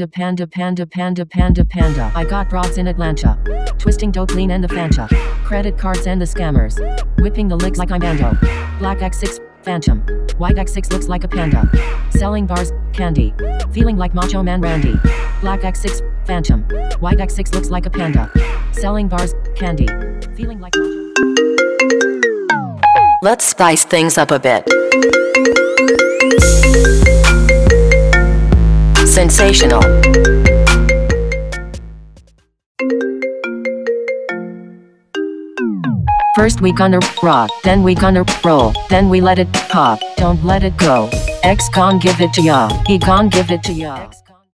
Panda panda panda panda panda panda. I got broads in Atlanta, twisting dope lean and the Fanta, credit cards and the scammers, whipping the licks like I'm Ando. Black X6 Phantom, white X6 looks like a panda, selling bars, candy, feeling like Macho Man Randy. Black X6 Phantom, white X6 looks like a panda, selling bars, candy, feeling like Macho. Let's spice things up a bit. Sensational. First we gonna rock, then we gonna roll, then we let it pop, don't let it go. X gon' give it to ya, he gon' give it to ya.